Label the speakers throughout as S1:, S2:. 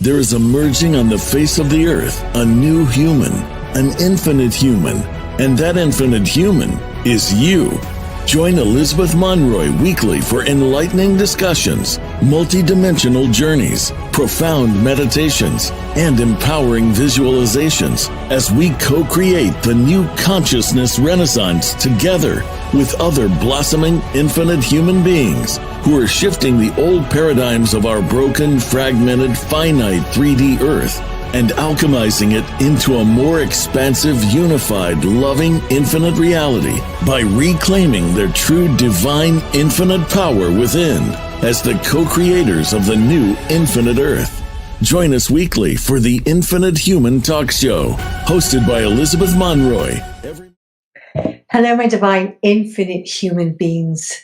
S1: There is emerging on the face of the earth a new human, an infinite human, and that infinite human is you. Join Elizabeth Monroy weekly for enlightening discussions, multidimensional journeys, profound meditations, and empowering visualizations as we co-create the new consciousness renaissance together with other blossoming infinite human beings who are shifting the old paradigms of our broken, fragmented, finite 3D Earth and alchemizing it into a more expansive, unified, loving, infinite reality by reclaiming their true divine infinite power within as the co-creators of the new infinite Earth. Join us weekly for the Infinite Human Talk Show, hosted by Elizabeth Monroy.
S2: Hello, my divine infinite human beings.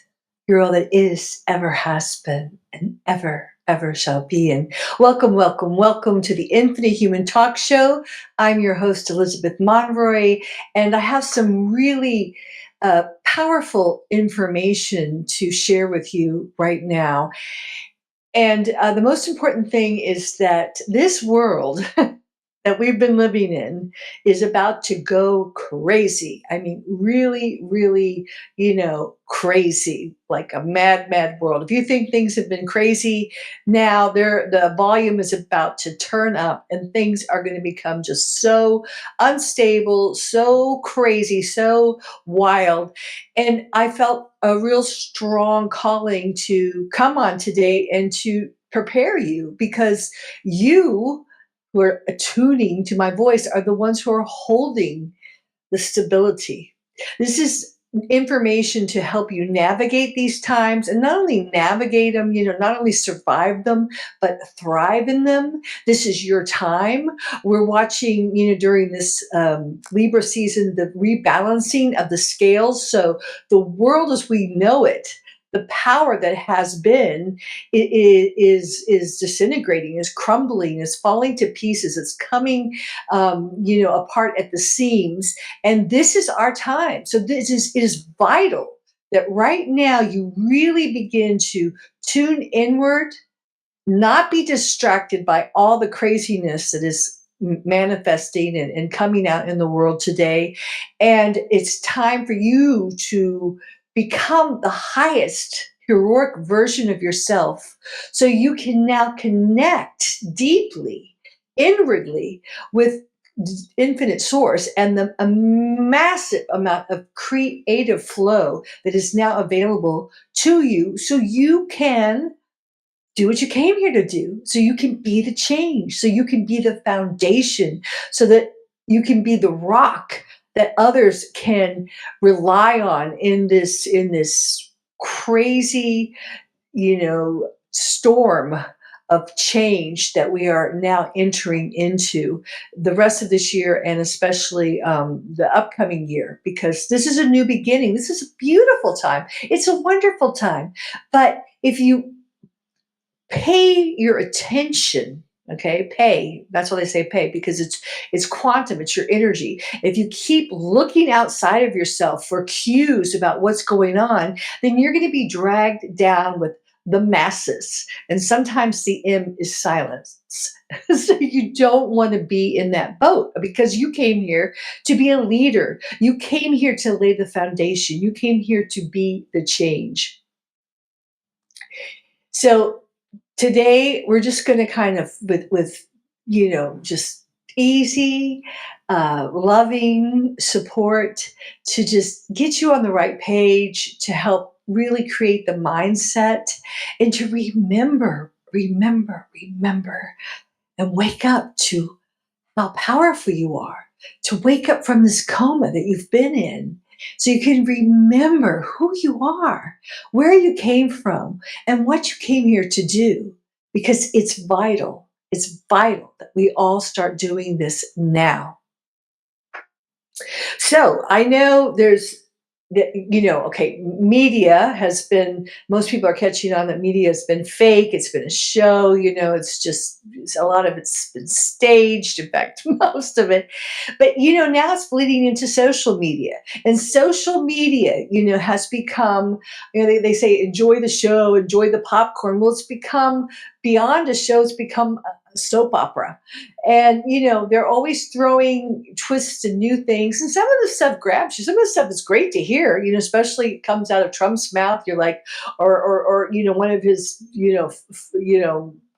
S2: You're all that is, ever has been, and ever shall be. And welcome to the Infinite Human Talk Show. I'm your host, Elizabeth Monroy, and I have some really powerful information to share with you right now. And the most important thing is that this world that we've been living in is about to go crazy. I mean, really, crazy, like a mad world. If you think things have been crazy, now the volume is about to turn up and things are going to become just so unstable, so crazy, so wild. And I felt a real strong calling to come on today and to prepare you, because you who are attuning to my voice are the ones who are holding the stability. This is information to help you navigate these times, and not only navigate them, not only survive them, but thrive in them. This is your time. We're watching, during this Libra season, the rebalancing of the scales. So the world as we know it, the power that has been is disintegrating, is crumbling, is falling to pieces. It's coming, apart at the seams. And this is our time. So it is vital that right now you really begin to tune inward, not be distracted by all the craziness that is manifesting and coming out in the world today. And it's time for you to become the highest heroic version of yourself, so you can now connect deeply, inwardly, with infinite source and a massive amount of creative flow that is now available to you, so you can do what you came here to do, so you can be the change, so you can be the foundation, so that you can be the rock that others can rely on in this crazy, storm of change that we are now entering into the rest of this year, and especially the upcoming year, because this is a new beginning. This is a beautiful time. It's a wonderful time. But if you pay your attention, okay, that's why they say pay, because it's quantum, it's your energy. If you keep looking outside of yourself for cues about what's going on, then you're going to be dragged down with the masses. And sometimes the M is silence. So you don't want to be in that boat, because you came here to be a leader. You came here to lay the foundation. You came here to be the change. So today, we're just going to kind of, with just easy, loving support, to just get you on the right page, to help really create the mindset, and to remember, and wake up to how powerful you are, to wake up from this coma that you've been in, so you can remember who you are, where you came from, and what you came here to do, because it's vital. It's vital that we all start doing this now. So I know there's, media has been, most people are catching on that media has been fake. It's been a show, a lot of it's been staged, in fact, most of it. But, now it's bleeding into social media. And social media, has become, they say, enjoy the show, enjoy the popcorn. Well, it's become beyond a show. It's become soap opera. And, they're always throwing twists and new things. And some of the stuff grabs you. Some of the stuff is great to hear, especially it comes out of Trump's mouth. You're like, or one of his,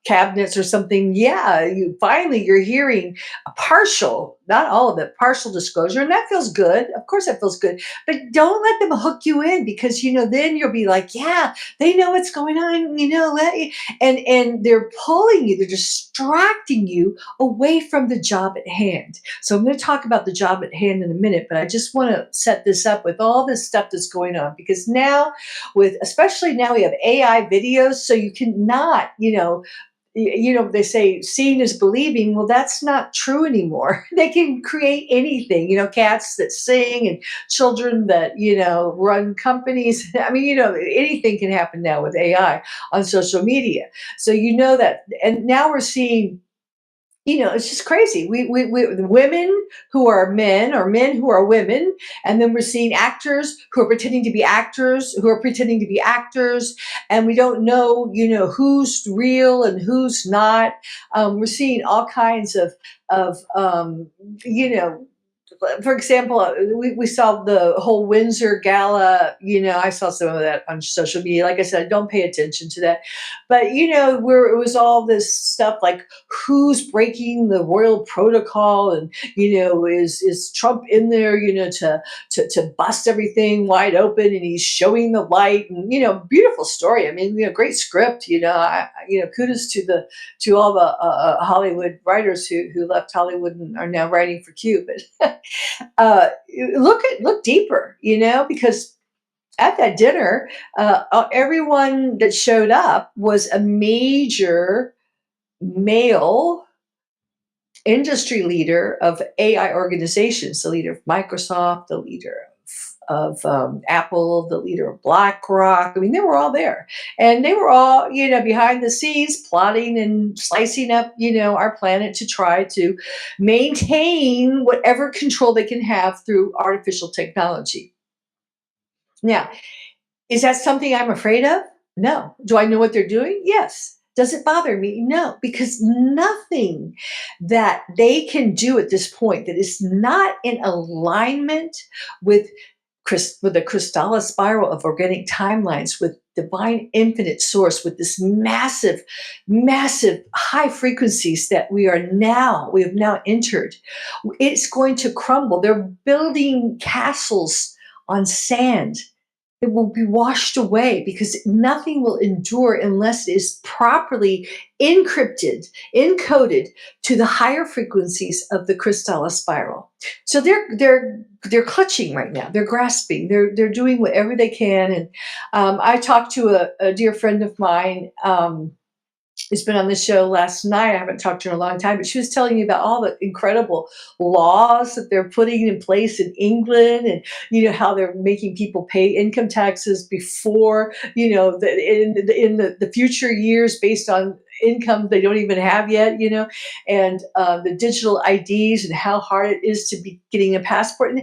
S2: cabinets or something. Yeah, you're hearing a partial, not all of it, partial disclosure. And that feels good. Of course that feels good. But don't let them hook you in because, then you'll be like, yeah, they know what's going on, and they're pulling you, they're distracting you away from the job at hand. So I'm going to talk about the job at hand in a minute, but I just want to set this up with all this stuff that's going on because now, especially now, we have AI videos, so you cannot, they say seeing is believing. Well, that's not true anymore. They can create anything, cats that sing and children that, run companies. I mean, anything can happen now with AI on social media. So, that. And now we're seeing, it's just crazy. We women who are men or men who are women, and then we're seeing actors who are pretending to be actors who are pretending to be actors, and we don't know, who's real and who's not. We're seeing all kinds of you know, for example, we saw the whole Windsor Gala. I saw some of that on social media. Like I said, I don't pay attention to that, but where it was all this stuff like who's breaking the royal protocol, and is Trump in there, to bust everything wide open, and he's showing the light, and beautiful story. I mean, great script. Kudos to all the Hollywood writers who left Hollywood and are now writing for Q, but. uh, look deeper, because at that dinner, everyone that showed up was a major male industry leader of AI organizations, the leader of Microsoft, the leader of Apple, the leader of BlackRock. I mean, they were all there, and they were all, behind the scenes plotting and slicing up, our planet to try to maintain whatever control they can have through artificial technology. Now, is that something I'm afraid of? No. Do I know what they're doing? Yes. Does it bother me? No, because nothing that they can do at this point that is not in alignment with with the Kristalla spiral of organic timelines, with divine infinite source, with this massive, massive high frequencies that we have now entered, it's going to crumble. They're building castles on sand. It will be washed away because nothing will endure unless it is properly encrypted, encoded to the higher frequencies of the Kristalla spiral. So they're clutching right now. They're grasping. They're doing whatever they can. And I talked to a dear friend of mine. Who's been on the show last night. I haven't talked to her in a long time, but she was telling me about all the incredible laws that they're putting in place in England, and how they're making people pay income taxes before in the future years based on income they don't even have yet, and the digital IDs and how hard it is to be getting a passport.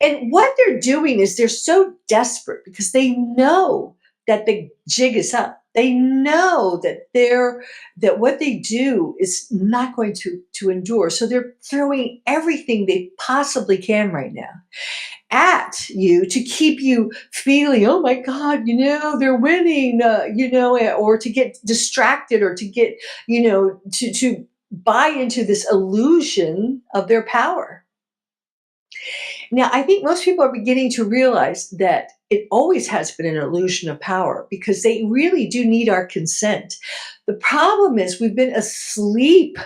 S2: And what they're doing is they're so desperate because they know that the jig is up. They know that what they do is not going to endure. So they're throwing everything they possibly can right now at you to keep you feeling, oh my God, they're winning, or to get distracted, or to get, to buy into this illusion of their power. Now, I think most people are beginning to realize that it always has been an illusion of power because they really do need our consent. The problem is we've been asleep,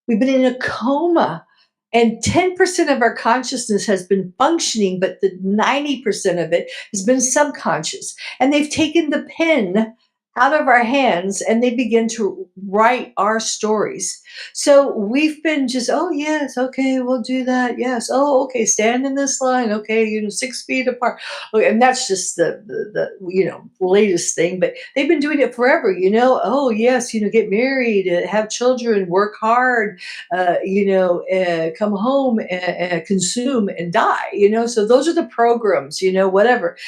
S2: we've been in a coma, and 10% of our consciousness has been functioning, but the 90% of it has been subconscious. And they've taken the pen out of our hands and they begin to write our stories. So we've been just, oh yes, okay, we'll do that. Yes. Oh, okay, stand in this line. Okay, 6 feet apart. Okay, and that's just the latest thing. But they've been doing it forever. Oh yes, get married, have children, work hard, come home and consume and die. So those are the programs. Whatever.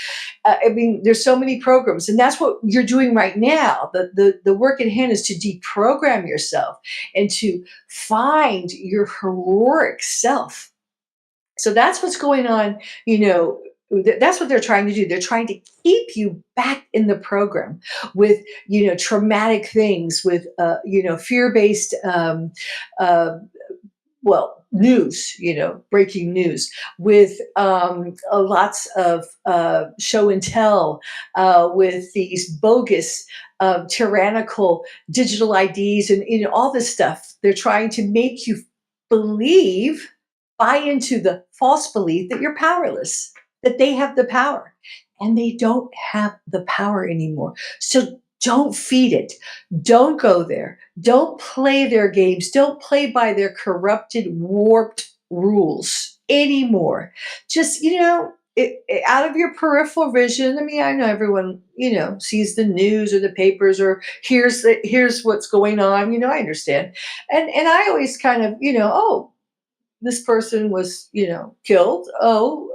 S2: I mean, there's so many programs, and that's what you're doing right right now, the work at hand is to deprogram yourself and to find your heroic self. So that's what's going on, you know. That's what they're trying to do. They're trying to keep you back in the program with, traumatic things, with, fear-based, uh, well, news, breaking news, with lots of show and tell, with these bogus, tyrannical digital IDs, and all this stuff. They're trying to make you believe, buy into the false belief that you're powerless, that they have the power. And they don't have the power anymore. So don't feed it. Don't go there. Don't play their games. Don't play by their corrupted, warped rules anymore. Just, out of your peripheral vision. I mean, I know everyone, sees the news or the papers or here's what's going on. I understand. And I always kind of, oh, this person was, killed. Oh,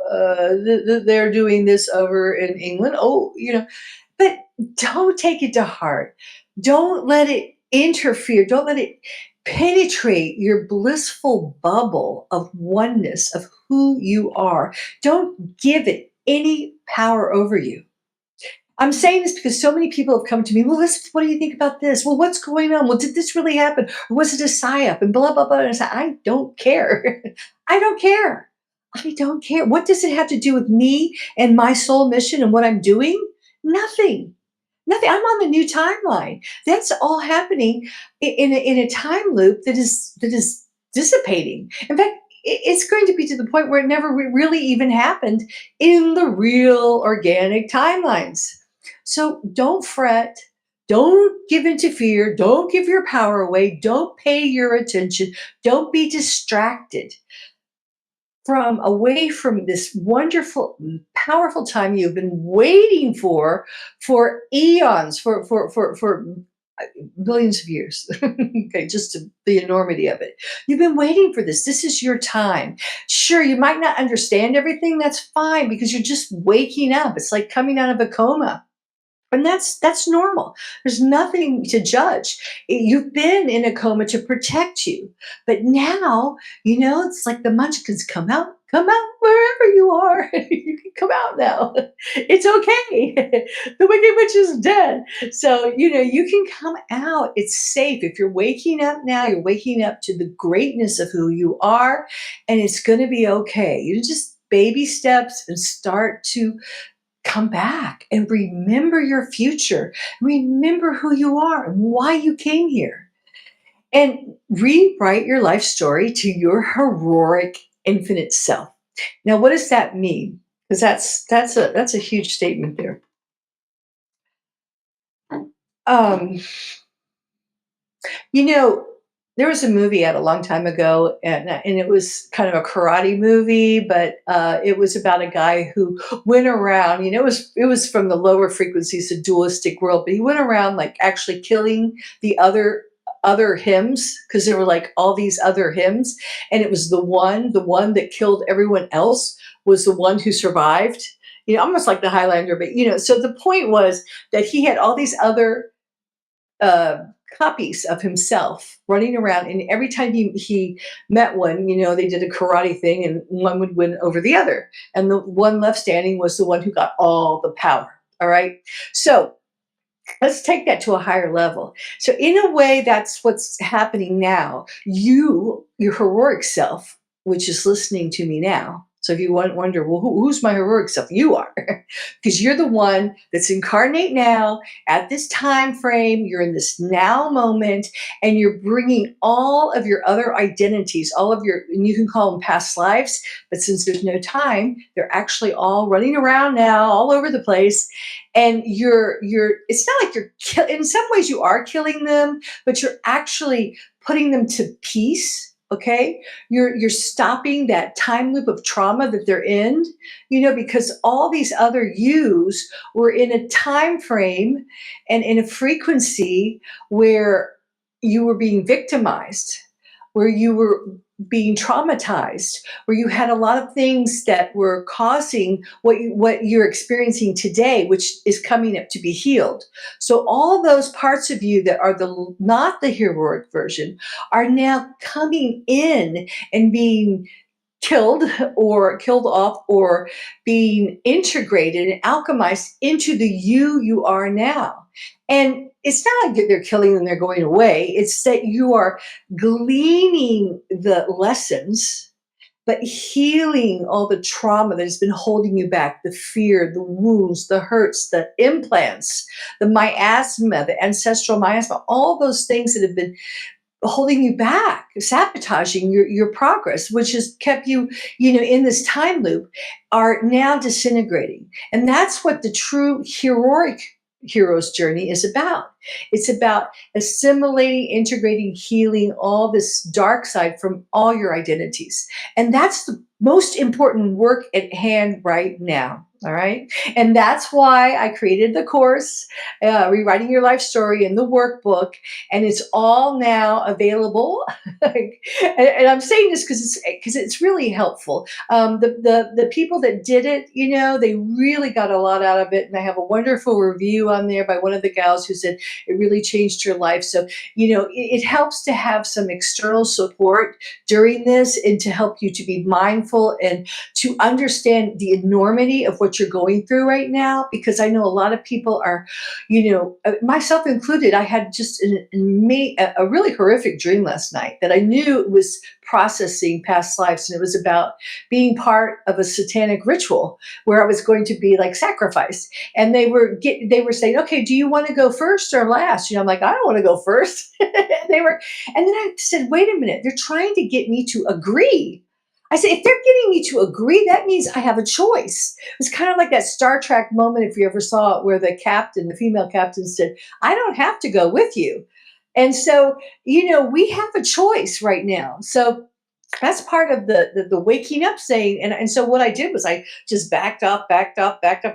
S2: they're doing this over in England. Oh, but don't take it to heart. Don't let it interfere. Don't let it penetrate your blissful bubble of oneness of who you are. Don't give it any power over you. I'm saying this because so many people have come to me. Well, listen, what do you think about this? Well, what's going on? Well, did this really happen? Or was it a psyop? And blah, blah, blah. And I said, I don't care. I don't care. I don't care. What does it have to do with me and my soul mission and what I'm doing? Nothing. Nothing. I'm on the new timeline. That's all happening in a time loop that is dissipating. In fact, it's going to be to the point where it never really even happened in the real organic timelines. So don't fret. Don't give into fear. Don't give your power away. Don't pay your attention. Don't be distracted from away from this wonderful, powerful time you've been waiting for eons, for billions of years. Okay, just the enormity of it. You've been waiting for this. This is your time. Sure, you might not understand everything. That's fine because you're just waking up. It's like coming out of a coma. And that's normal. There's nothing to judge. You've been in a coma to protect you. But now, it's like the munchkins come out wherever you are. You can come out now. It's okay. The Wicked Witch is dead. So, you can come out. It's safe. If you're waking up now, you're waking up to the greatness of who you are, and it's going to be okay. You just baby steps and start to come back and remember your future. Remember who you are and why you came here. And rewrite your life story to your heroic infinite self. Now, what does that mean? Because that's a huge statement there. Um, you know, there was a movie out a long time ago, and it was kind of a karate movie, but it was about a guy who went around. It was from the lower frequencies, the dualistic world, but he went around like actually killing the other hymns because there were like all these other hymns, and it was the one that killed everyone else was the one who survived. Almost like the Highlander, but So the point was that he had all these other uh, copies of himself running around, and every time he met one, they did a karate thing, and one would win over the other, and the one left standing was the one who got all the power. All right, so let's take that to a higher level. So in a way, that's what's happening now. Your heroic self, which is listening to me now. So if you wonder, well, who's my heroic self? You are, because you're the one that's incarnate now at this time frame. You're in this now moment, and you're bringing all of your other identities, and you can call them past lives, but since there's no time, they're actually all running around now, all over the place. And it's not like in some ways you are killing them, but you're actually putting them to peace. Okay, you're stopping that time loop of trauma that they're in, because all these other yous were in a time frame and in a frequency where you were being victimized, where you were being traumatized, where you had a lot of things that were causing what you're experiencing today, which is coming up to be healed. So all those parts of you that are the not the heroic version are now coming in and being killed or killed off or being integrated and alchemized into the you are now. And it's not like they're killing and they're going away. It's that you are gleaning the lessons, but healing all the trauma that has been holding you back, the fear, the wounds, the hurts, the implants, the miasma, the ancestral miasma, all those things that have been holding you back, sabotaging your progress, which has kept you, in this time loop, are now disintegrating. And that's what the true heroic hero's journey is about. It's about assimilating, integrating, healing all this dark side from all your identities. And that's the most important work at hand right now. All right. And that's why I created the course, Rewriting Your Life Story, in the workbook, and it's all now available. And I'm saying this because it's really helpful. The people that did it, they really got a lot out of it, and I have a wonderful review on there by one of the gals who said it really changed her life. So it helps to have some external support during this, and to help you to be mindful and to understand the enormity of what you're going through right now. Because I know a lot of people are, myself included. I had just a really horrific dream last night that I knew it was processing past lives, and it was about being part of a satanic ritual where I was going to be like sacrificed. And they were saying, okay, do you want to go first or last? I'm like, I don't want to go first. And then I said, wait a minute, they're trying to get me to agree. I said, if they're getting me to agree, that means I have a choice. It's kind of like that Star Trek moment, if you ever saw it, where the female captain said, I don't have to go with you. And so, we have a choice right now. So that's part of the waking up saying. And so what I did was I just backed up, and I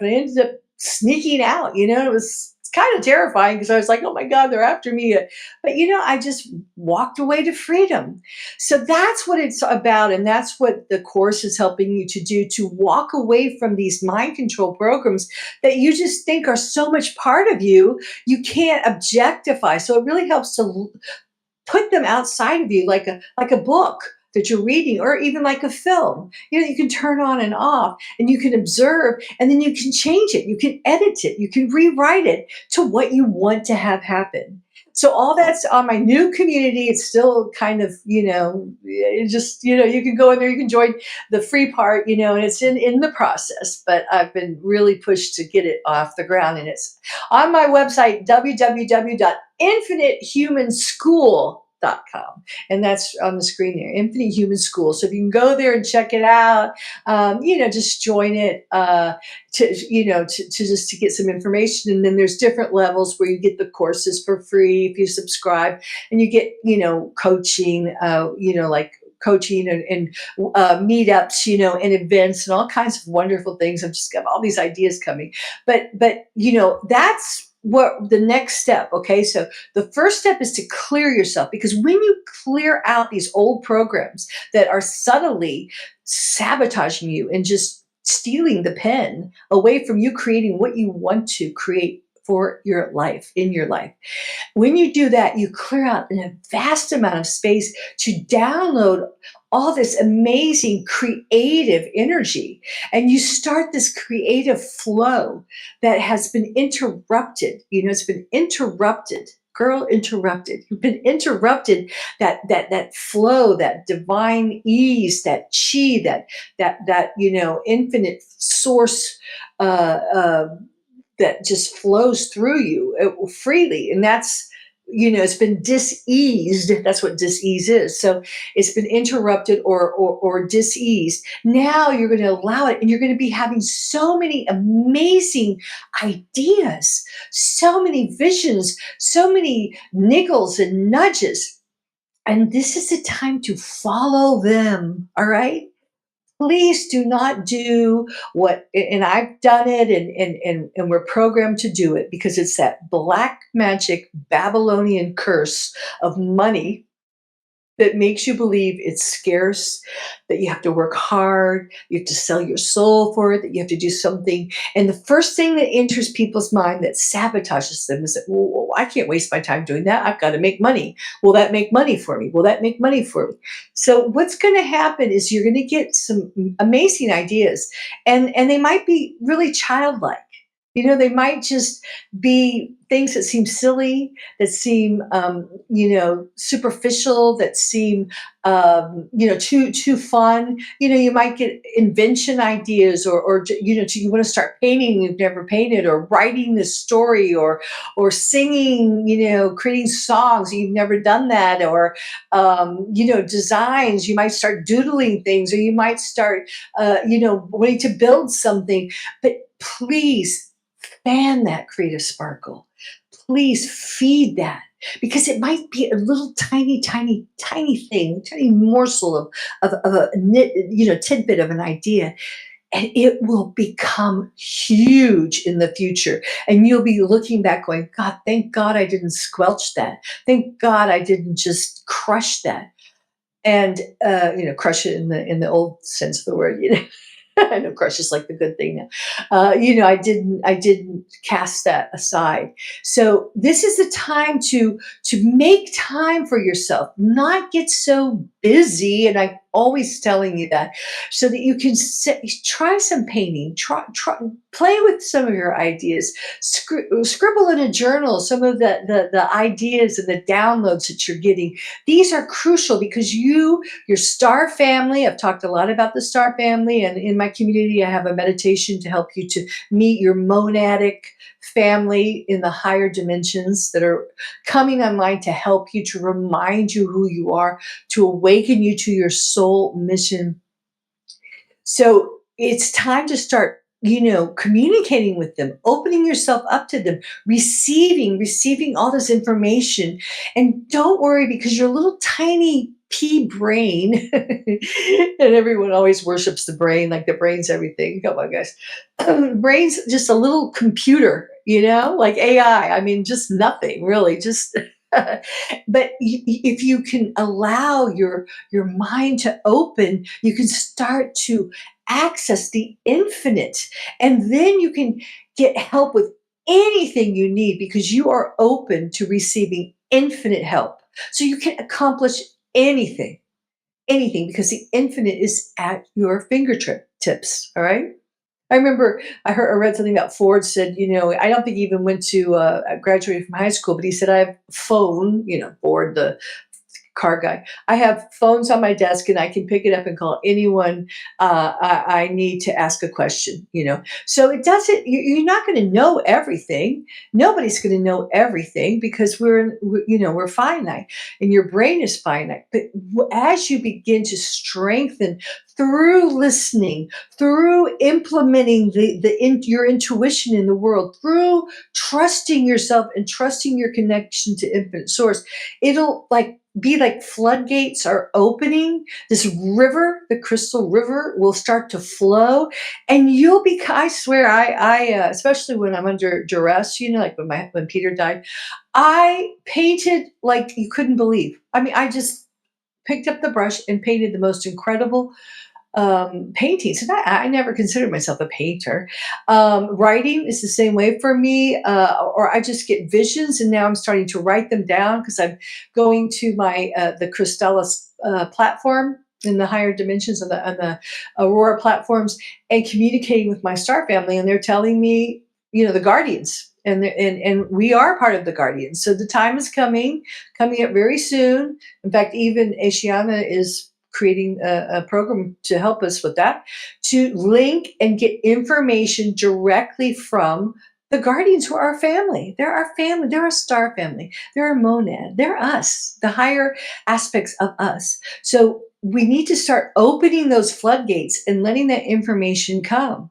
S2: ended up sneaking out. It was kind of terrifying because I was like, oh my God, they're after me. But I just walked away to freedom. So that's what it's about. And that's what the course is helping you to do, to walk away from these mind control programs that you just think are so much part of you, you can't objectify. So it really helps to put them outside of you, like a book that you're reading, or even like a film. You can turn on and off, and you can observe, and then you can change it, you can edit it, you can rewrite it to what you want to have happen. So all that's on my new community. It's still kind of, it just, you can go in there, you can join the free part, and it's in the process. But I've been really pushed to get it off the ground, and it's on my website, www.infinitehumanschool.com. And that's on the screen there, Infinite Human School. So if you can go there and check it out, just join it, to just to get some information. And then there's different levels where you get the courses for free if you subscribe, and you get, coaching, like coaching and meetups, and events and all kinds of wonderful things. I've just got all these ideas coming, but that's what the next step. Okay, so the first step is to clear yourself, because when you clear out these old programs that are subtly sabotaging you and just stealing the pen away from you creating what you want to create for your life, in your life. When you do that, you clear out a vast amount of space to download all this amazing creative energy. And you start this creative flow that has been interrupted. It's been interrupted. Girl, interrupted. You've been interrupted. That flow, that divine ease, that chi, that infinite source, that just flows through you freely. And that's, it's been diseased. That's what disease is. So it's been interrupted or diseased. Now you're going to allow it, and you're going to be having so many amazing ideas, so many visions, so many niggles and nudges. And this is the time to follow them. All right. Please do not do what, and I've done it, and we're programmed to do it, because it's that black magic Babylonian curse of money that makes you believe it's scarce, that you have to work hard, you have to sell your soul for it, that you have to do something. And the first thing that enters people's mind that sabotages them is that, well, I can't waste my time doing that. I've got to make money. Will that make money for me? Will that make money for me? So what's going to happen is you're going to get some amazing ideas, and they might be really childlike. They might just be things that seem silly, that seem superficial, that seem too fun. You might get invention ideas, or you want to start painting you've never painted, or writing this story, or singing, creating songs you've never done that, or designs. You might start doodling things, or you might start wanting to build something. But please fan that creative sparkle. Please feed that, because it might be a little tiny, tiny, tiny thing, tiny morsel of a tidbit of an idea, and it will become huge in the future. And you'll be looking back, going, God, thank God I didn't squelch that. Thank God I didn't just crush that. And crush it in the old sense of the word. I know crush is like the good thing now. I didn't cast that aside. So this is the time to make time for yourself, not get so busy. And I'm always telling you that, so that you can try some painting, try play with some of your ideas, scribble in a journal some of the ideas and the downloads that you're getting. These are crucial, because your star family, I've talked a lot about the star family, and in my community, I have a meditation to help you to meet your monadic family in the higher dimensions that are coming online to help you, to remind you who you are, to awaken you to your soul mission. So it's time to start, communicating with them, opening yourself up to them, receiving all this information. And don't worry, because your little tiny pea brain, and everyone always worships the brain, like the brain's everything. Come on, guys. Brain's just a little computer, like AI. I mean, just nothing really, just. But if you can allow your mind to open, you can start to access the infinite, and then you can get help with anything you need, because you are open to receiving infinite help. So you can accomplish anything, anything, because the infinite is at your fingertips. All right. I remember I read something about Ford said, I don't think he even went to graduated from high school, but he said, I have phone, Ford, the car guy. I have phones on my desk, and I can pick it up and call anyone I need to ask a question. So it doesn't. You're not going to know everything. Nobody's going to know everything, because we're finite, and your brain is finite. But as you begin to strengthen through listening, through implementing your intuition in the world, through trusting yourself and trusting your connection to infinite source, it'll be like floodgates are opening. This river, the crystal river, will start to flow, and you'll be. I swear, I especially when I'm under duress, like when Peter died, I painted like you couldn't believe. I mean, I just picked up the brush and painted the most incredible paintings. And I never considered myself a painter. Writing is the same way for me, or I just get visions, and now I'm starting to write them down, because I'm going to my the Crystallis platform in the higher dimensions of the Aurora platforms, and communicating with my star family, and they're telling me, the guardians. And we are part of the guardians. So the time is coming up very soon. In fact, even Asiana is creating a program to help us with that, to link and get information directly from the guardians, who are our family. They're our family. They're our star family. They're our monad. They're us, the higher aspects of us. So we need to start opening those floodgates and letting that information come,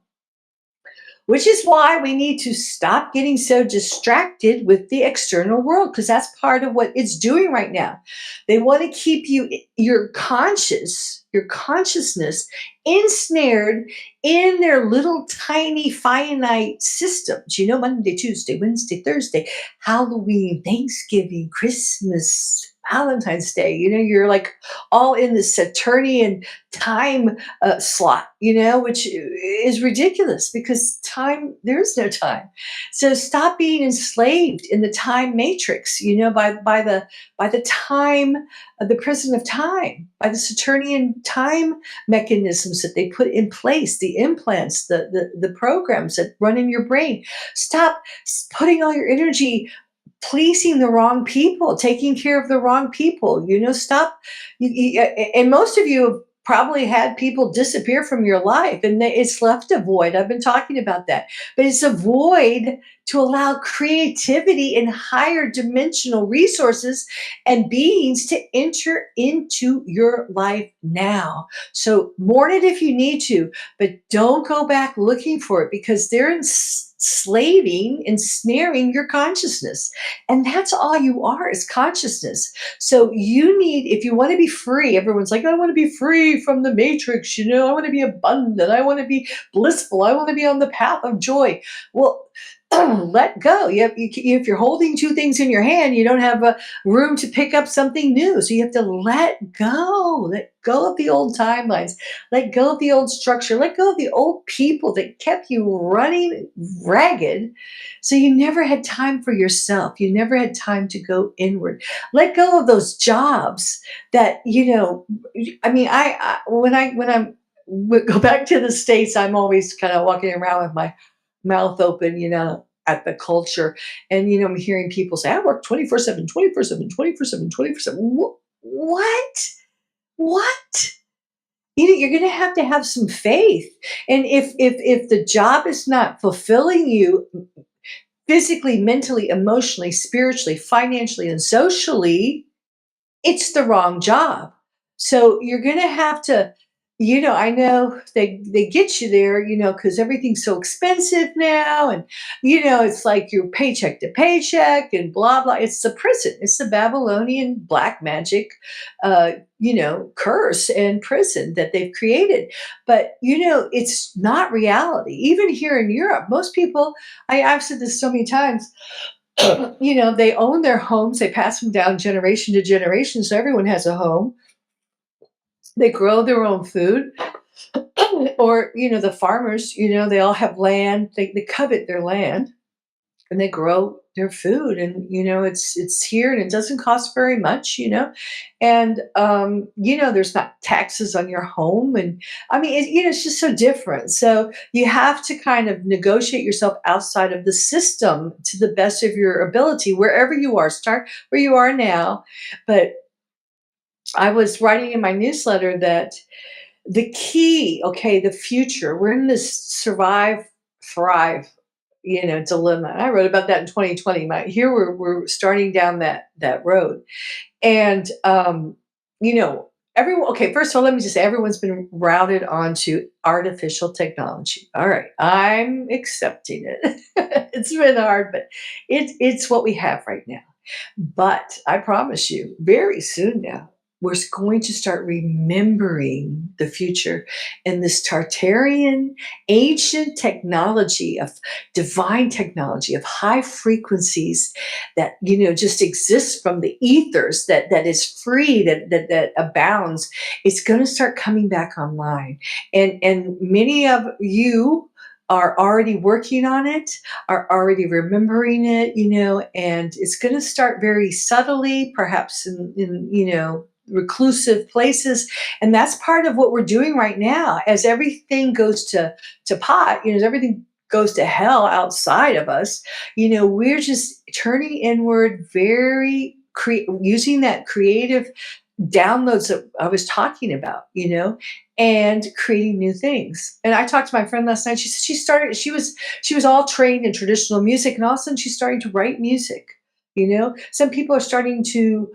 S2: which is why we need to stop getting so distracted with the external world, because that's part of what it's doing right now. They want to keep your consciousness ensnared in their little tiny finite systems. Monday, Tuesday, Wednesday, Thursday, Halloween, Thanksgiving, Christmas, Valentine's Day. You're like all in the Saturnian time slot, which is ridiculous because there is no time. So stop being enslaved in the time matrix, by the time, the prison of time, by the Saturnian time mechanisms that they put in place, the implants, the programs that run in your brain. Stop putting all your energy pleasing the wrong people, taking care of the wrong people. Stop. And most of you have probably had people disappear from your life, and it's left a void. I've been talking about that, but it's a void to allow creativity and higher dimensional resources and beings to enter into your life now. So mourn it if you need to, but don't go back looking for it because they're enslaving, ensnaring your consciousness. And that's all you are, is consciousness. So if you want to be free, everyone's like, I want to be free from the matrix, I want to be abundant, I want to be blissful, I want to be on the path of joy. Well, let go. If you're holding two things in your hand, you don't have a room to pick up something new. So you have to let go. Let go of the old timelines. Let go of the old structure. Let go of the old people that kept you running ragged. So you never had time for yourself. You never had time to go inward. Let go of those jobs that, I mean, when I go back to the States, I'm always kind of walking around with my mouth open, at the culture. And, I'm hearing people say, I work 24/7, 24/7, 24/7, 24/7. What? What? You're going to have some faith. And if the job is not fulfilling you physically, mentally, emotionally, spiritually, financially, and socially, it's the wrong job. So you're going to have to, I know they get you there, because everything's so expensive now. And, it's like you're paycheck to paycheck and blah, blah. It's the prison. It's the Babylonian black magic, curse and prison that they've created. But, it's not reality. Even here in Europe, most people, I've said this so many times, they own their homes, they pass them down generation to generation, so everyone has a home. They grow their own food, or the farmers, they all have land. They covet their land, and they grow their food, and it's here, and it doesn't cost very much, and there's not taxes on your home, and I mean, it's just so different. So you have to kind of negotiate yourself outside of the system to the best of your ability, wherever you are. Start where you are now. But I was writing in my newsletter that the key, okay, the future, we're in this survive, thrive, dilemma. And I wrote about that in 2020. Here we're starting down that road. And, you know, everyone, okay, first of all, let me just say everyone's been routed onto artificial technology. All right. I'm accepting it. It's been hard, but it's what we have right now. But I promise you, very soon now, we're going to start remembering the future and this Tartarian ancient technology of divine technology of high frequencies that just exists from the ethers, that is free, that abounds. It's going to start coming back online, and many of you are already working on it, are already remembering it, and it's going to start very subtly, perhaps in reclusive places. And that's part of what we're doing right now. As everything goes to pot, as everything goes to hell outside of us, we're just turning inward, using that creative downloads that I was talking about, and creating new things. And I talked to my friend last night. She said she was all trained in traditional music, and all of a sudden she's starting to write music. Some people are starting to,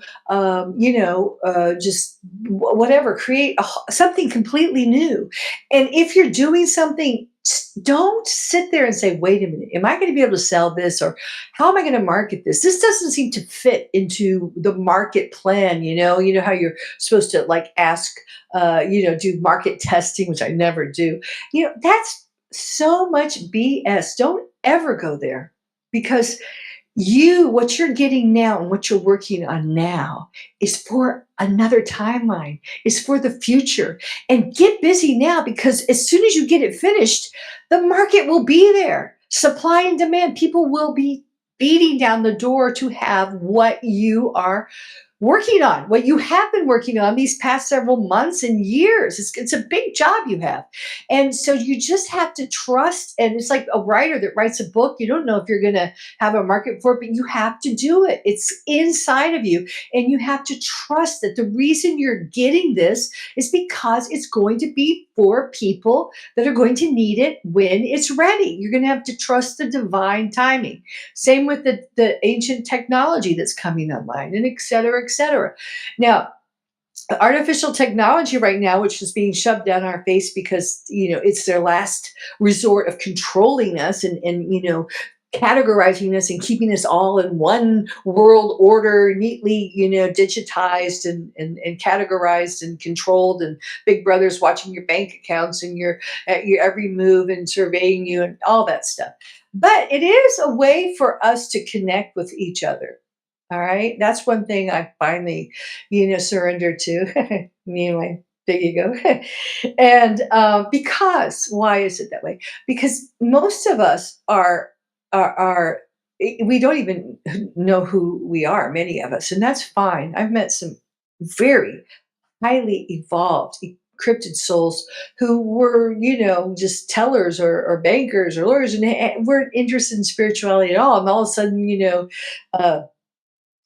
S2: just whatever, create something completely new. And if you're doing something, don't sit there and say, wait a minute, am I going to be able to sell this? Or how am I going to market this? This doesn't seem to fit into the market plan. How you're supposed to like ask, do market testing, which I never do. That's so much BS. Don't ever go there, because what you're getting now and what you're working on now is for another timeline, is for the future. And get busy now, because as soon as you get it finished, the market will be there. Supply and demand, people will be beating down the door to have what you are working on, what you have been working on these past several months and years. It's a big job you have. And so you just have to trust. And it's like a writer that writes a book. You don't know if you're going to have a market for it, but you have to do it. It's inside of you. And you have to trust that the reason you're getting this is because it's going to be for people that are going to need it when it's ready. You're going to have to trust the divine timing. Same with the ancient technology that's coming online, and et cetera, et cetera. Now, artificial technology right now, which is being shoved down our face because it's their last resort of controlling us, and categorizing us and keeping us all in one world order, neatly digitized and categorized and controlled, and big brother's watching your bank accounts and your every move and surveying you and all that stuff. But it is a way for us to connect with each other. All right. That's one thing I finally, surrendered to. Anyway, there you go. And because, why is it that way? Because most of us are we don't even know who we are, many of us, and that's fine. I've met some very highly evolved, encrypted souls who were, just tellers or bankers or lawyers, and weren't interested in spirituality at all. And all of a sudden, uh,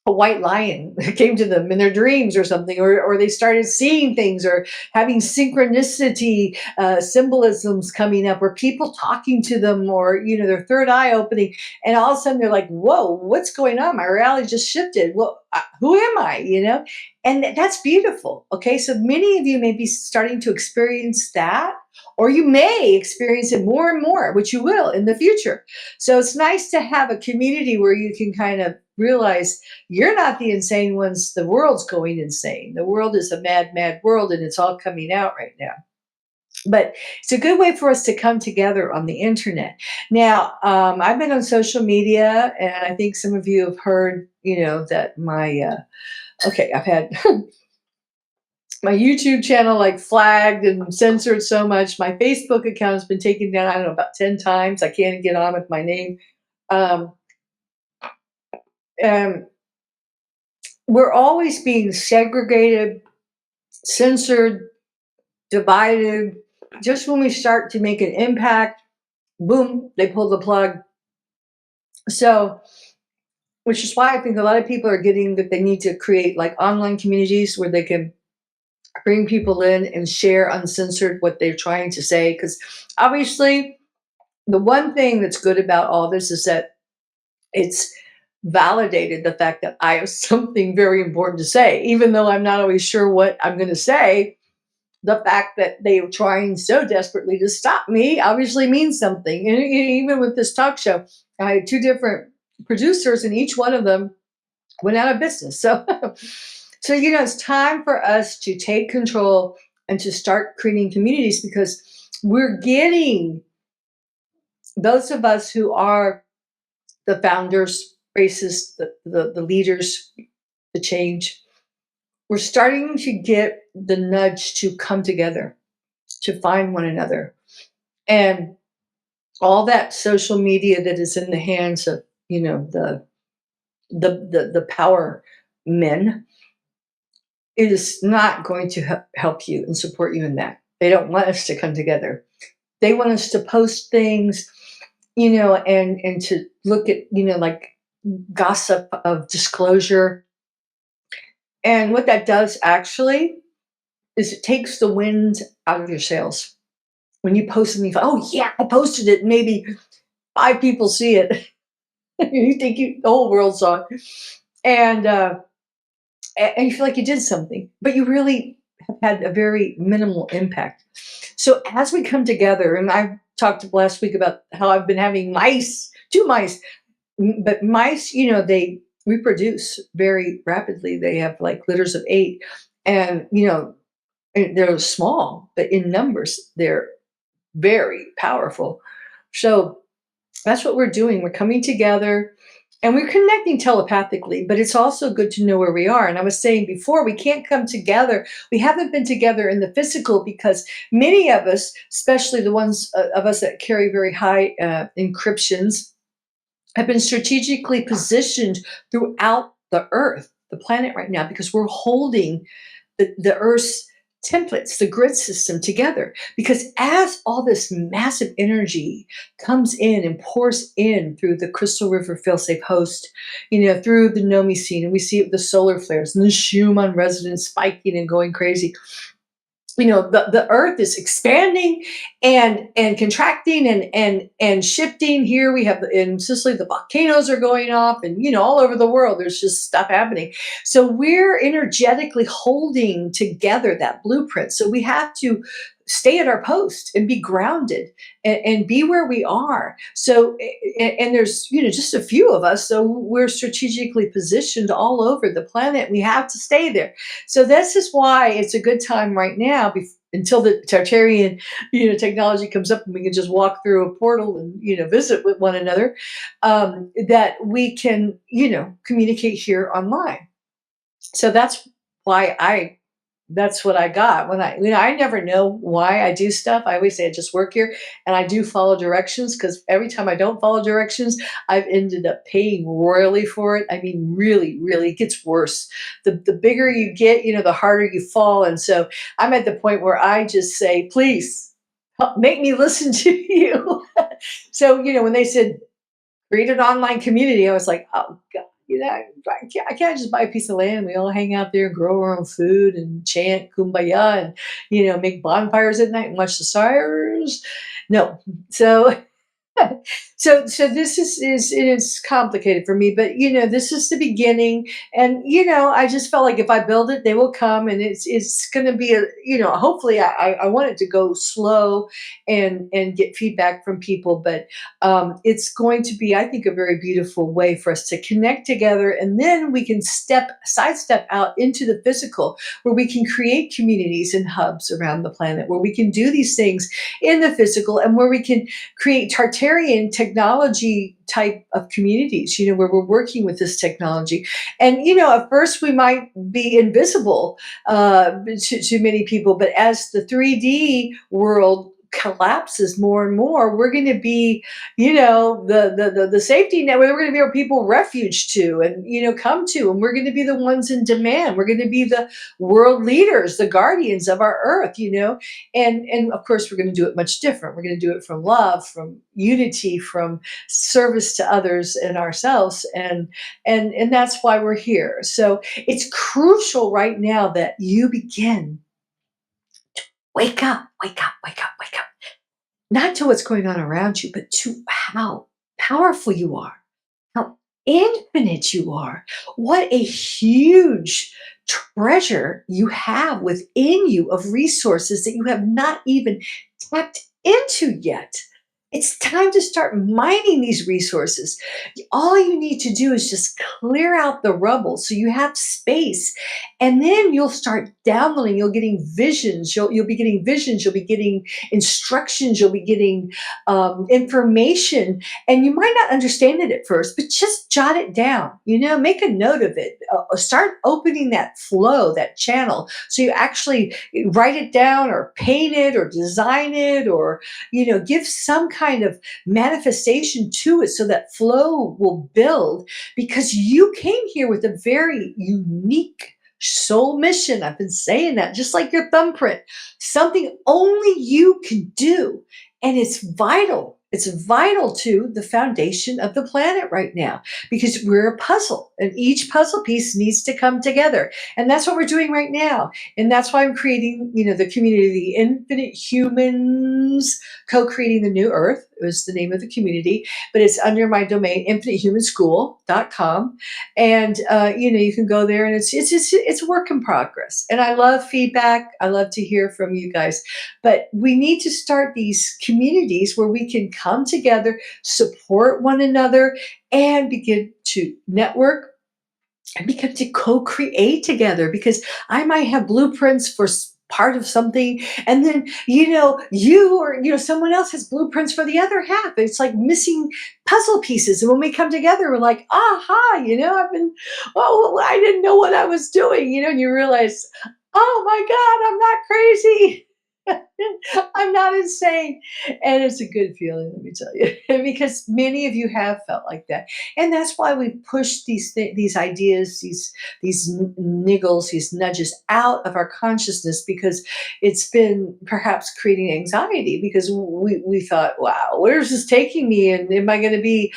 S2: a white lion came to them in their dreams or something, or they started seeing things, or having synchronicity symbolisms coming up, or people talking to them, or their third eye opening, and all of a sudden they're like, whoa, what's going on? My reality just shifted. Well, who am I? And that's beautiful. Okay, so many of you may be starting to experience that, or you may experience it more and more, which you will in the future. So it's nice to have a community where you can kind of realize you're not the insane ones. The world's going insane. The world is a mad, mad world, and it's all coming out right now. But it's a good way for us to come together on the internet. Now, I've been on social media, and I think some of you have heard, that I've had my YouTube channel like flagged and censored so much. My Facebook account has been taken down, I don't know, about 10 times. I can't get on with my name. Um, and we're always being segregated, censored, divided. Just when we start to make an impact, boom, they pull the plug. So, which is why I think a lot of people are getting that they need to create like online communities where they can bring people in and share uncensored what they're trying to say. Because obviously, the one thing that's good about all this is that it's validated the fact that I have something very important to say, even though I'm not always sure what I'm going to say. The fact that they are trying so desperately to stop me obviously means something. And even with this talk show, I had two different producers, and each one of them went out of business. So, so it's time for us to take control and to start creating communities, because we're getting those of us who are the founders, racists, the leaders, the change. We're starting to get the nudge to come together, to find one another. And all that social media that is in the hands of, the power men is not going to help you and support you in that. They don't want us to come together. They want us to post things, and to look at, like gossip of disclosure. And what that does actually is it takes the wind out of your sails. When you post something, oh yeah, I posted it, maybe 5 people see it. You think the whole world saw it. And you feel like you did something, but you really have had a very minimal impact. So as we come together, and I talked last week about how I've been having two mice, but mice, they reproduce very rapidly. They have like litters of 8, and and they're small, but in numbers, they're very powerful. So that's what we're doing. We're coming together And we're connecting telepathically, but it's also good to know where we are. And I was saying before, we can't come together. We haven't been together in the physical because many of us, especially the ones of us that carry very high encryptions, have been strategically positioned throughout the earth, the planet right now, because we're holding the Earth's templates, the grid system together. Because as all this massive energy comes in and pours in through the Crystal River failsafe host, through the Nomi scene, and we see the solar flares and the Schumann resonance spiking and going crazy. The earth is expanding and contracting and shifting. Here we have in Sicily, the volcanoes are going off, and all over the world there's just stuff happening. So we're energetically holding together that blueprint. So we have to stay at our post and be grounded and be where we are. So and there's just a few of us, so we're strategically positioned all over the planet. We have to stay there. So this is why it's a good time right now, until the Tartarian, technology comes up and we can just walk through a portal and visit with one another. That we can communicate here online. So why I that's what I got when I never know why I do stuff. I always say I just work here, and I do follow directions, because every time I don't follow directions, I've ended up paying royally for it. I mean, really, really, it gets worse. The bigger you get, the harder you fall. And so I'm at the point where I just say, please make me listen to you. So, when they said create an online community, I was like, oh God, I can't just buy a piece of land. We all hang out there, grow our own food, and chant kumbaya, and make bonfires at night and watch the stars. No, so so this is complicated for me, but this is the beginning. And I just felt like if I build it, they will come, and it's going to be hopefully I want it to go slow and get feedback from people, but it's going to be, I think, a very beautiful way for us to connect together, and then we can sidestep out into the physical, where we can create communities and hubs around the planet, where we can do these things in the physical, and where we can create Tartarian technology type of communities, where we're working with this technology. And, at first we might be invisible to many people, but as the 3D world collapses more and more, we're going to be, the safety net, where we're going to be where people refuge to and, come to, and we're going to be the ones in demand. We're going to be the world leaders, the guardians of our earth, and of course we're going to do it much different. We're going to do it from love, from unity, from service to others and ourselves. And that's why we're here. So it's crucial right now that you begin. Wake up, wake up, wake up, wake up. Not to what's going on around you, but to how powerful you are, how infinite you are. What a huge treasure you have within you of resources that you have not even tapped into yet. It's time to start mining these resources. All you need to do is just clear out the rubble so you have space, and then you'll start downloading. You'll getting visions. You'll be getting visions. You'll be getting instructions. You'll be getting information, and you might not understand it at first, but just jot it down. Make a note of it. Start opening that flow, that channel, so you actually write it down, or paint it, or design it, or give some kind of manifestation to it, so that flow will build, because you came here with a very unique soul mission. I've been saying that, just like your thumbprint, something only you can do. And it's vital. It's vital to the foundation of the planet right now, because we're a puzzle, and each puzzle piece needs to come together. And that's what we're doing right now. And that's why I'm creating, the community, the Infinite Humans, co-creating the new earth was the name of the community, but it's under my domain, infinitehumanschool.com. And, you can go there, and it's a work in progress. And I love feedback. I love to hear from you guys, but we need to start these communities where we can come together, support one another, and begin to network and begin to co-create together, because I might have blueprints for part of something, and then you or someone else has blueprints for the other half. It's like missing puzzle pieces, and when we come together, we're like, aha, I've been, oh, I didn't know what I was doing, and you realize, oh my God, I'm not crazy. I'm not insane. And it's a good feeling, let me tell you, because many of you have felt like that. And that's why we push these ideas, these niggles, these nudges out of our consciousness, because it's been perhaps creating anxiety, because we thought, wow, where's this taking me? And am I going to be,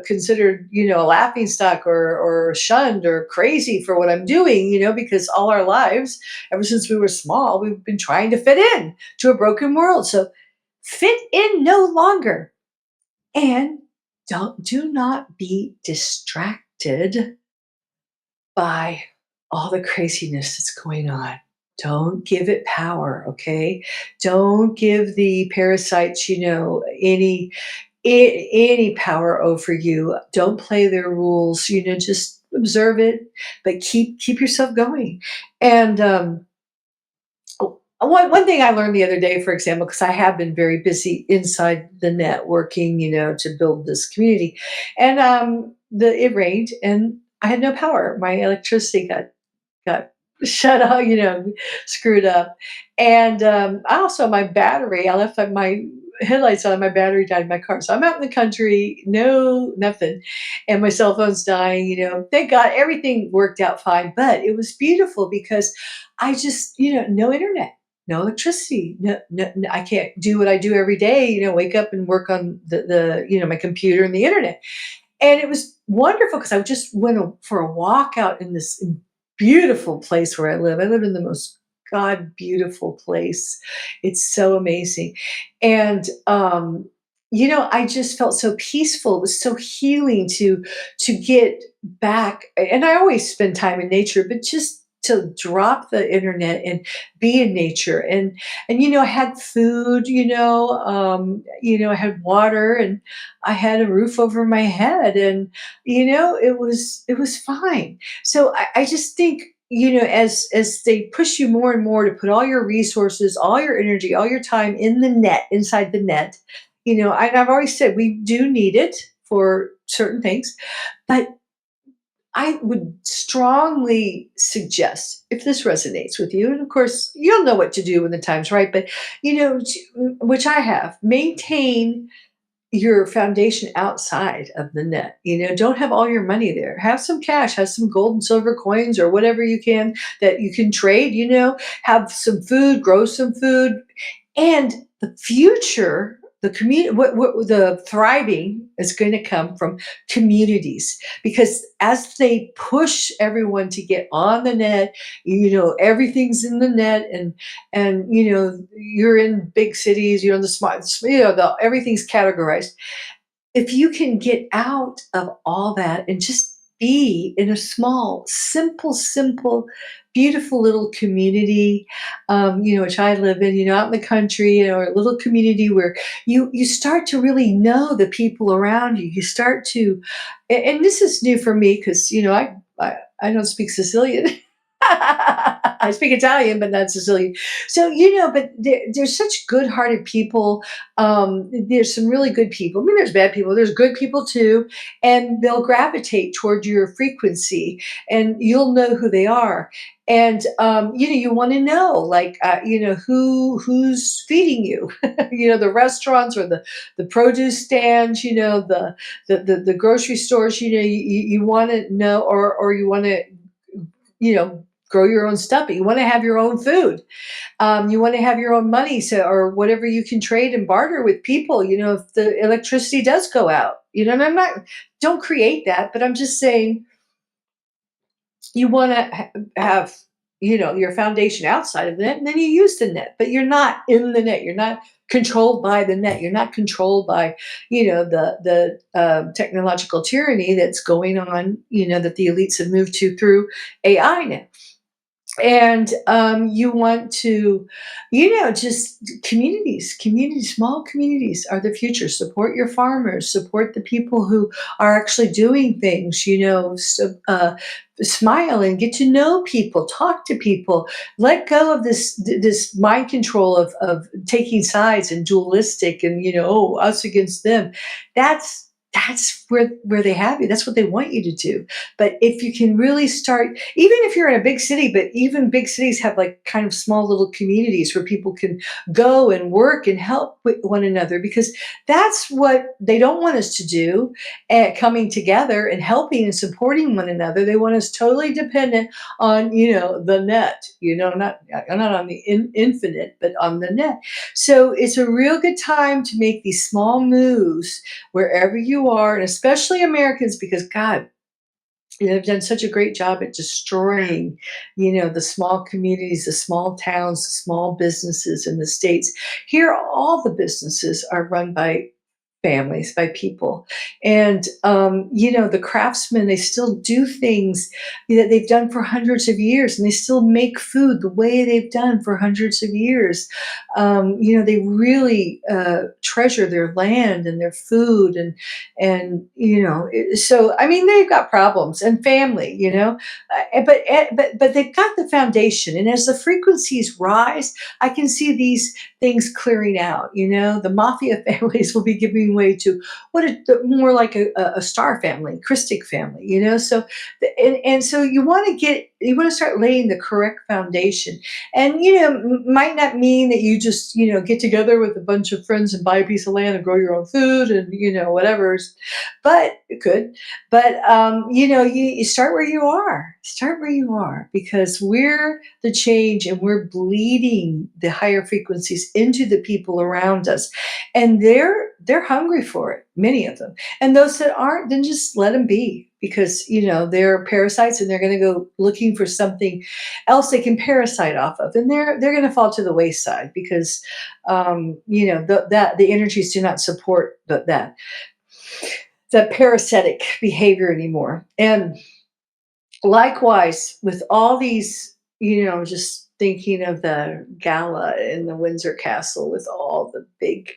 S2: considered, a laughing stock, or shunned or crazy for what I'm doing, because all our lives, ever since we were small, we've been trying to fit in to a broken world. So fit in no longer. And do not be distracted by all the craziness that's going on. Don't give it power, okay? Don't give the parasites, any power over you. Don't play their rules. Just observe it, but keep yourself going. And one thing I learned the other day, for example, because I have been very busy inside the net working, to build this community, and it rained and I had no power. My electricity got shut off, screwed up. And I also, my battery, I left my headlights on, my battery died in my car. So I'm out in the country, no, nothing. And my cell phone's dying, thank God everything worked out fine. But it was beautiful because I just, no internet. No electricity. No, I can't do what I do every day. Wake up and work on my computer and the internet. And it was wonderful because I just went for a walk out in this beautiful place where I live. I live in the most God beautiful place. It's so amazing. And I just felt so peaceful. It was so healing to get back. And I always spend time in nature, but just to drop the internet and be in nature. And I had food, I had water, and I had a roof over my head, and it was fine. So I just think, as they push you more and more to put all your resources, all your energy, all your time in the net, inside the net, I've always said we do need it for certain things, but I would strongly suggest, if this resonates with you, and of course you'll know what to do when the time's right, but which I have, maintain your foundation outside of the net. Don't have all your money there. Have some cash, have some gold and silver coins or whatever you can that you can trade, have some food, grow some food. And the future, the community, the thriving is going to come from communities, because as they push everyone to get on the net, everything's in the net, and you're in big cities, you're in the smart, everything's categorized. If you can get out of all that and just be in a small, simple, beautiful little community, which I live in, out in the country, a little community where you start to really know the people around you. You start to, and this is new for me because I don't speak Sicilian. I speak Italian, but not Sicilian. So, but there's such good-hearted people. There's some really good people. I mean, there's bad people. There's good people too, and they'll gravitate toward your frequency, and you'll know who they are. And you want to know, like, who's feeding you. The restaurants or the produce stands. The grocery stores. You want to know, or you want to grow your own stuff, but you want to have your own food. You want to have your own money, or whatever you can trade and barter with people. If the electricity does go out, and don't create that, but I'm just saying you want to have, your foundation outside of the net, and then you use the net, but you're not in the net. You're not controlled by the net. You're not controlled by, the technological tyranny that's going on, that the elites have moved to through AI now. And you want to, just communities, small communities are the future. Support your farmers, support the people who are actually doing things, so, smile and get to know people, talk to people, let go of this mind control of taking sides and dualistic and, oh, us against them. That's where they have you. That's what they want you to do. But if you can really start, even if you're in a big city, but even big cities have like kind of small little communities where people can go and work and help with one another, because that's what they don't want us to do, coming together and helping and supporting one another. They want us totally dependent on, the net, not on the infinite, but on the net. So it's a real good time to make these small moves wherever you are, and especially Americans, because God, they've done such a great job at destroying, the small communities, the small towns, the small businesses in the States. Here, all the businesses are run by families, by people. And, the craftsmen, they still do things that they've done for hundreds of years, and they still make food the way they've done for hundreds of years. They really treasure their land and their food, so I mean, they've got problems and family, but they've got the foundation. And as the frequencies rise, I can see these things clearing out. The mafia families will be giving way to more like a star family, Christic family. So and so you want to start laying the correct foundation. And might not mean that you just get together with a bunch of friends and buy a piece of land and grow your own food and whatever, but it could. But you start where you are. Start where you are, because we're the change, and we're bleeding the higher frequencies into the people around us, and they're hungry for it. Many of them, and those that aren't, then just let them be, because they're parasites, and they're going to go looking for something else they can parasite off of, and they're going to fall to the wayside, because the energies do not support that parasitic behavior anymore. And likewise, with all these, just thinking of the gala in the Windsor Castle with all the big,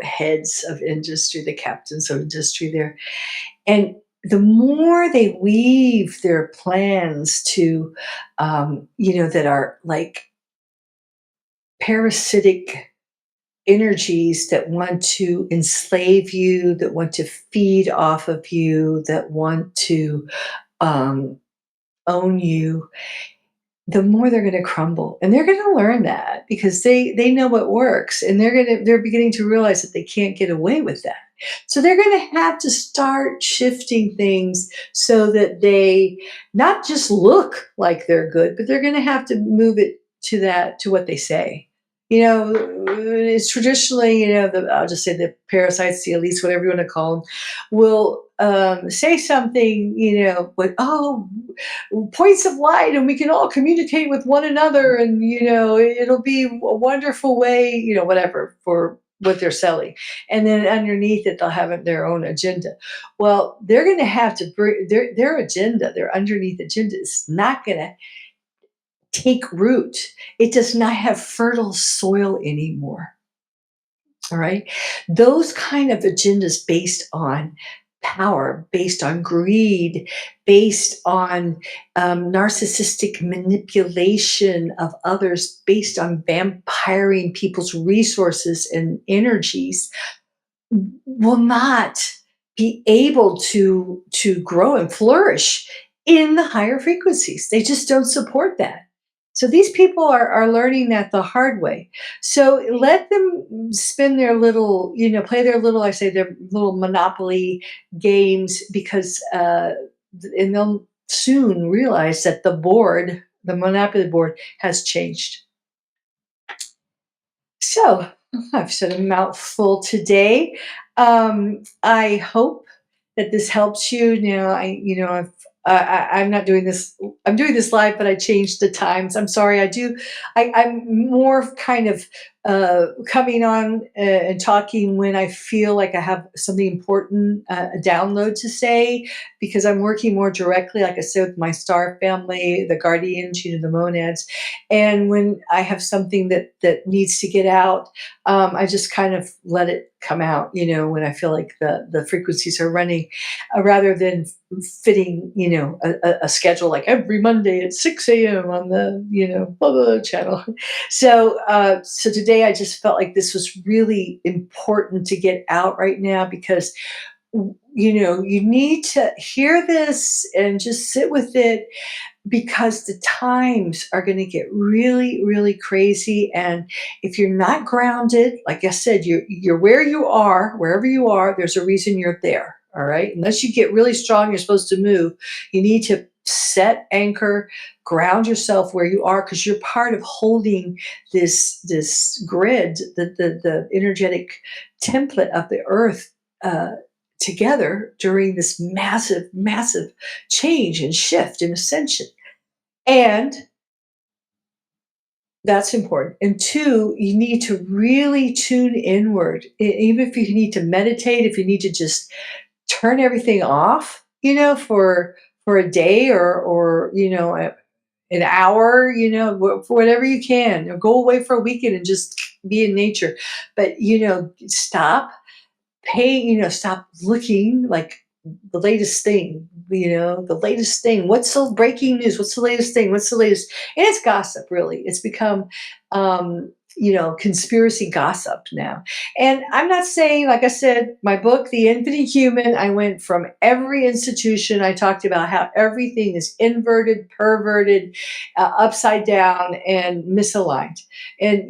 S2: heads of industry, the captains of industry there. And the more they weave their plans to, that are like parasitic energies that want to enslave you, that want to feed off of you, that want to um, own you, the more they're going to crumble. And they're going to learn that, because they know what works, and they're beginning to realize that they can't get away with that. So they're going to have to start shifting things so that they not just look like they're good, but they're going to have to move it to what they say. It's traditionally, I'll just say the parasites, the elites, whatever you want to call them, will say something, like, oh, points of light, and we can all communicate with one another, and it'll be a wonderful way, whatever, for what they're selling. And then underneath it, they'll have their own agenda. Well, they're going to have to bring their agenda, their underneath agenda is not going to take root. It does not have fertile soil anymore. All right. Those kind of agendas based on power, based on greed, based on narcissistic manipulation of others, based on vampiring people's resources and energies, will not be able to grow and flourish in the higher frequencies. They just don't support that. So these people are learning that the hard way. So let them spin their little, play their little, I say their little monopoly games, because and they'll soon realize that the monopoly board has changed. So I've said a mouthful today. I hope that this helps you. I'm not doing this. I'm doing this live, but I changed the times. I'm sorry. I'm more kind of coming on and talking when I feel like I have something important, a download to say, because I'm working more directly, like I said, with my star family, the guardians, the monads. And when I have something that needs to get out, I just kind of let it come out, when I feel like the frequencies are running, rather than fitting, a schedule like every Monday at 6 a.m. on the, blah, blah, blah channel. So today I just felt like this was really important to get out right now, because you need to hear this and just sit with it, because the times are going to get really, really crazy. And if you're not grounded, like I said, you're where you are, wherever you are, there's a reason you're there. All right. Unless you get really strong, you're supposed to move. You need to set anchor, ground yourself where you are, because you're part of holding this grid, the energetic template of the earth, together during this massive, massive change and shift and ascension. And that's important. And two, you need to really tune inward. Even if you need to meditate, if you need to just turn everything off, for a day, or an hour, for whatever you can, or go away for a weekend and just be in nature. But stop, stop looking like the latest thing, the latest thing. What's the breaking news? What's the latest thing? What's the latest? And it's gossip, really. It's become, conspiracy gossip now. And I'm not saying, like I said, my book, The Infinite Human, I went from every institution. I talked about how everything is inverted, perverted, upside down, and misaligned. And,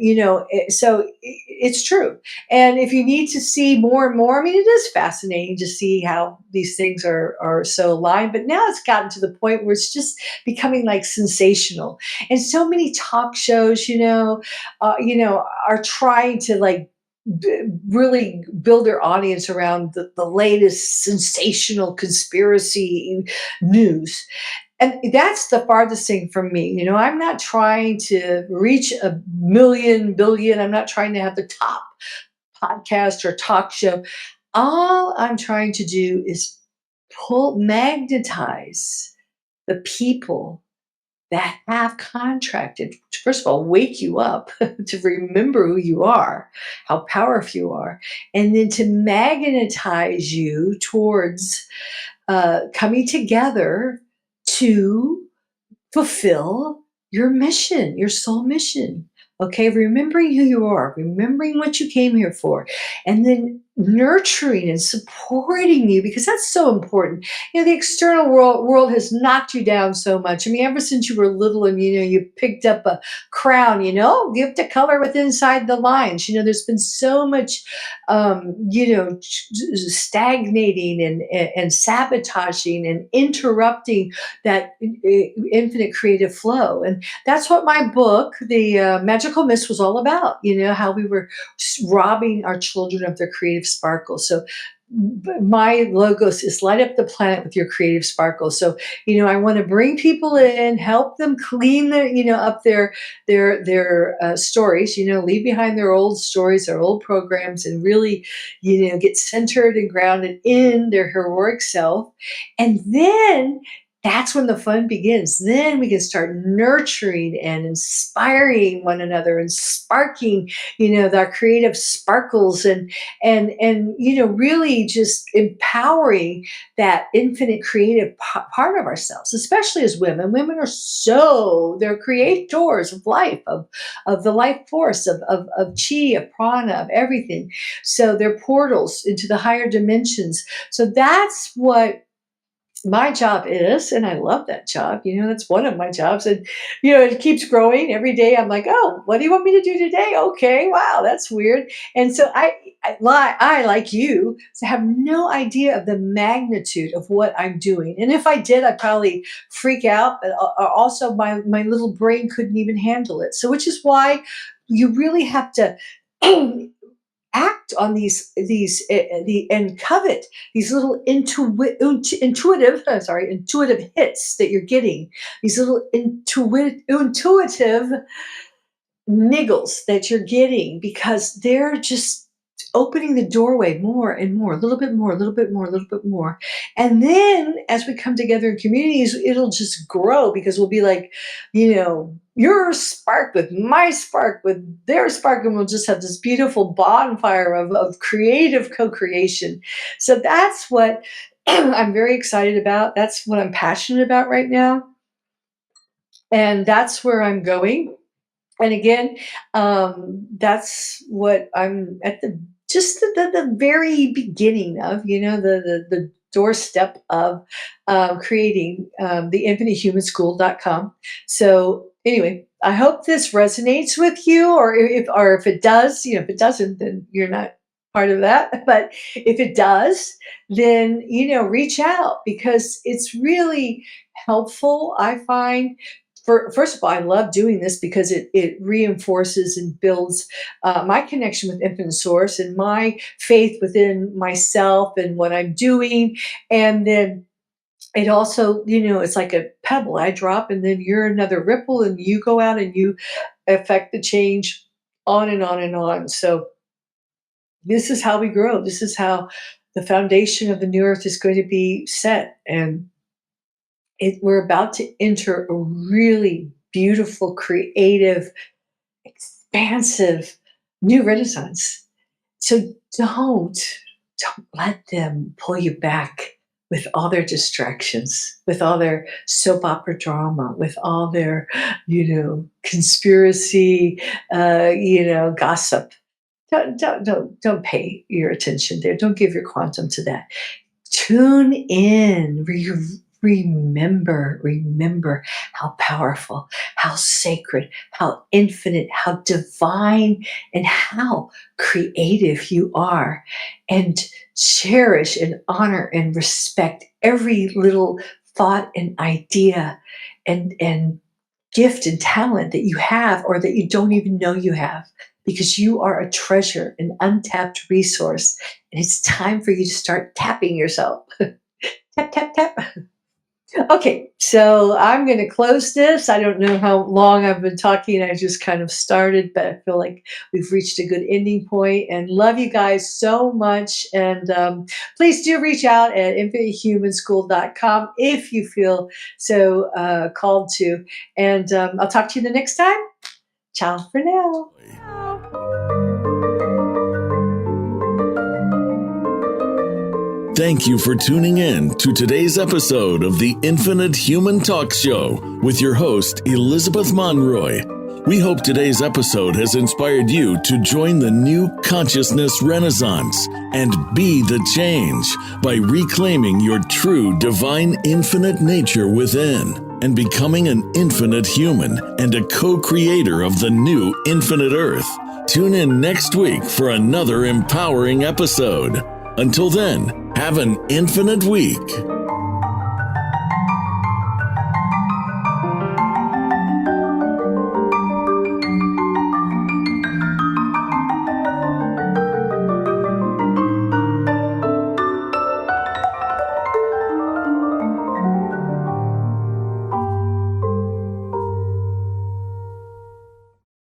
S2: so it's true. And if you need to see more and more, I mean, it is fascinating to see how these things are so aligned. But now it's gotten to the point where it's just becoming like sensational. And so many talk shows, are trying to like really build their audience around the latest sensational conspiracy news. And that's the farthest thing from me. I'm not trying to reach a million, billion. I'm not trying to have the top podcast or talk show. All I'm trying to do is magnetize the people that have contracted to, first of all, wake you up to remember who you are, how powerful you are, and then to magnetize you towards coming together to fulfill your mission, your soul mission. Okay, remembering who you are, remembering what you came here for, and then nurturing and supporting you, because that's so important. The external world has knocked you down so much. I mean, ever since you were little and you picked up a crown, you have to color with inside the lines. There's been so much, stagnating and sabotaging and interrupting that infinite creative flow. And that's what my book, The Magical Mist, was all about. How we were robbing our children of their creative sparkle. So my logos is light up the planet with your creative sparkle. So I want to bring people in, help them clean up their stories, leave behind their old stories, their old programs, and really get centered and grounded in their heroic self. And then that's when the fun begins. Then we can start nurturing and inspiring one another and sparking, our creative sparkles, and really just empowering that infinite creative part of ourselves, especially as women. Women are they're creators of life, of the life force, of chi, of prana, of everything. So they're portals into the higher dimensions. So that's what my job is, and I love that job. That's one of my jobs. And it keeps growing every day. I'm like, oh, what do you want me to do today? Okay, wow, that's weird. And so I like you, have no idea of the magnitude of what I'm doing. And if I did, I'd probably freak out. But also, my little brain couldn't even handle it. So, which is why you really have to act on and covet these little intuitive hits that you're getting, these little intuitive niggles that you're getting because they're just opening the doorway more and more, a little bit more, a little bit more, a little bit more. And then as we come together in communities, it'll just grow because we'll be like, your spark with my spark with their spark, and we'll just have this beautiful bonfire of creative co-creation. So that's what I'm very excited about. That's what I'm passionate about right now. And that's where I'm going. And again, that's what I'm at the very beginning of, the doorstep of creating the infinitehumanschool.com. So anyway, I hope this resonates with you, or if it does, if it doesn't, then you're not part of that. But if it does, then reach out because it's really helpful. I find first of all, I love doing this because it reinforces and builds my connection with Infinite Source and my faith within myself and what I'm doing. And then it also, it's like a pebble I drop, and then you're another ripple, and you go out and you affect the change on and on and on. So this is how we grow. This is how the foundation of the new earth is going to be set. And we're about to enter a really beautiful, creative, expansive new renaissance. So don't let them pull you back with all their distractions, with all their soap opera drama, with all their, conspiracy, gossip. Don't pay your attention there. Don't give your quantum to that. Tune in. Remember how powerful, how sacred, how infinite, how divine, and how creative you are. And cherish and honor and respect every little thought and idea and gift and talent that you have or that you don't even know you have, because you are a treasure, an untapped resource. And it's time for you to start tapping yourself. Tap, tap, tap. Okay, so I'm going to close this. I don't know how long I've been talking. I just kind of started, but I feel like we've reached a good ending point. And love you guys so much. And please do reach out at infinitehumanschool.com if you feel so called to. And I'll talk to you the next time. Ciao for now.
S1: Thank you for tuning in to today's episode of the Infinite Human Talk Show with your host, Elizabeth Monroy. We hope today's episode has inspired you to join the new consciousness renaissance and be the change by reclaiming your true divine infinite nature within and becoming an infinite human and a co-creator of the new infinite earth. Tune in next week for another empowering episode. Until then, have an infinite week.